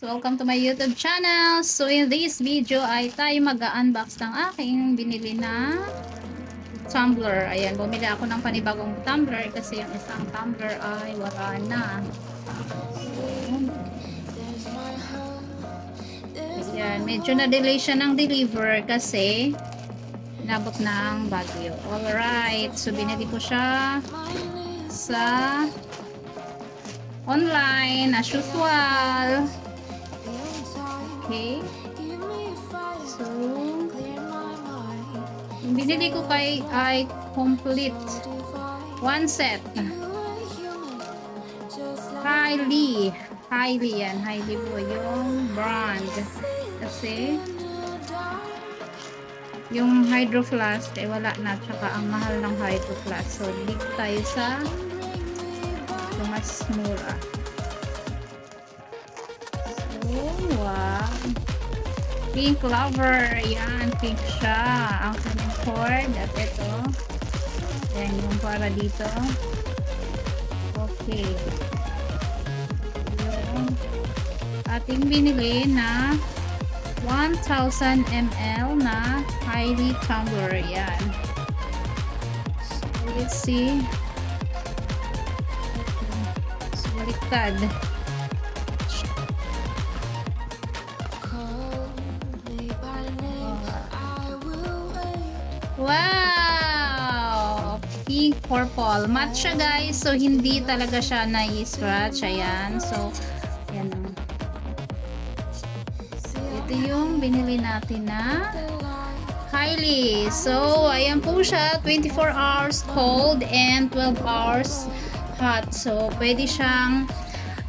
So, welcome to my YouTube channel. So, in this video ay tayo mag-unbox ng aking binili na tumbler. Ayan, bumili ako ng panibagong tumbler kasi yung isang tumbler ay wala na. Ayan, medyo na-delay siya ng deliver kasi nabot ng bagyo. Alright, so binili ko siya sa online as usual. Okay. So, yung binili ko ay complete. One set. Highly yan. Highly po yung brand. Kasi, yung Hydro Flask ay wala na. Tsaka ang mahal ng Hydro Flask. So, dito tayo sa mas mura. Wow. Pink lover. Ayan, pink siya. Ang kanyang cord. At ito. Ayan, yung para dito. Okay. Yung ating binili na 1,000 ml na highly tumbler. Ayan. So, let's see. So, baliktad. Wow! Pink purple. Matte siya guys. So, hindi talaga siya na-scratch. Ayan. So, ayan. Ito yung binili natin na highly. So, ayan po siya. 24 hours cold and 12 hours hot. So, pwede siyang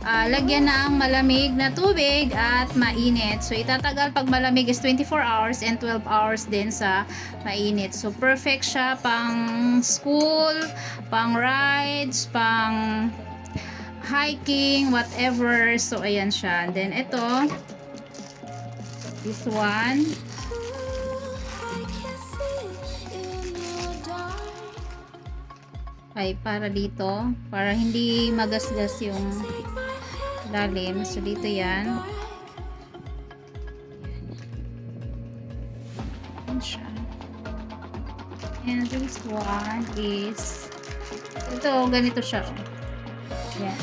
lagyan ng malamig na tubig at mainit. So, itatagal pag malamig is 24 hours and 12 hours din sa mainit. So, perfect siya pang school, pang rides, pang hiking, whatever. So, ayan siya. And then, ito, this one. Ay, para dito. Para hindi magasgas yung lalim. So, dito yan. Yan siya. And this one is ito, ganito siya. Yan.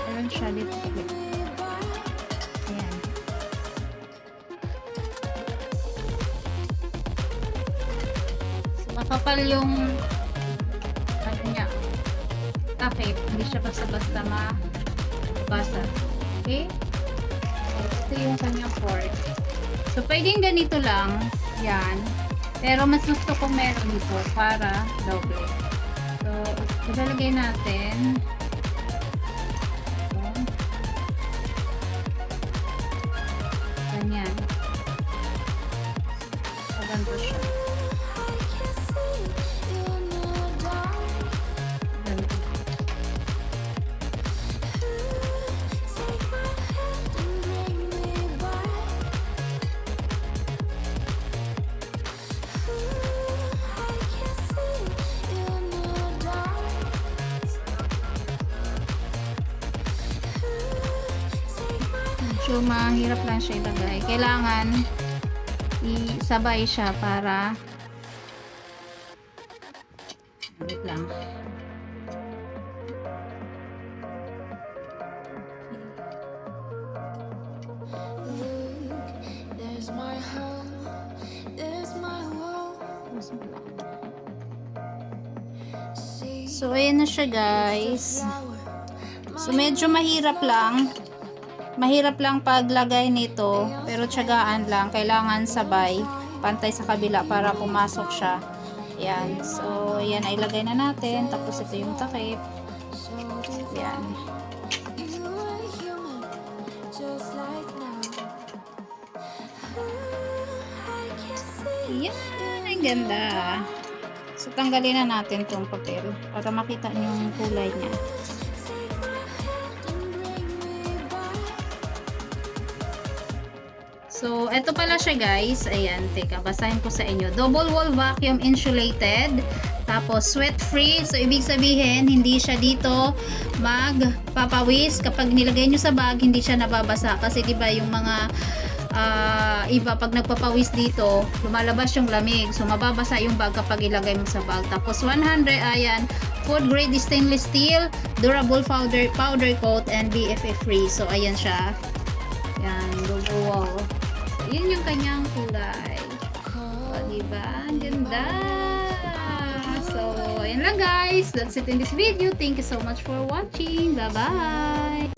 Meron siya dito. Yan. So, makapal yung niya. Takip. Hindi siya basta-basta mabasa. Okay? Ito yung kanyang cord. So, pwedeng ganito lang. Yan. Pero mas gusto kong meron dito para doble. So, ilalagay natin. So, ganyan. So, ganito siya. So, mahirap lang siya ilagay. Kailangan isabay siya para wait lang. So, ayan na siya guys. So, medyo mahirap lang. Mahirap lang paglagay nito, pero tiyagaan lang. Kailangan sabay, pantay sa kabila para pumasok siya. Yan. So, yan ay ilagay na natin. Tapos ito yung takip. Yan. Yan. Ang ganda. So, tanggalin na natin itong papel para makita niyo yung kulay niya. So, eto pala siya guys. Ayan, teka, basahin ko sa inyo. Double wall vacuum insulated Tapos sweat free, so ibig sabihin hindi siya dito magpapawis. Kapag nilagay nyo sa bag, hindi siya nababasa kasi 'di ba yung mga iba pag nagpapawis dito, lumalabas yung lamig. So mababasa yung bag kapag ilagay mo sa bag. Tapos 100, ayan, food grade stainless steel, durable powder coat and BFF free. So ayan siya. Yan, go. So, yun yung kanyang kulay. O, diba? Ang ganda. So, ayan lang guys. That's it in this video. Thank you so much for watching. Bye-bye.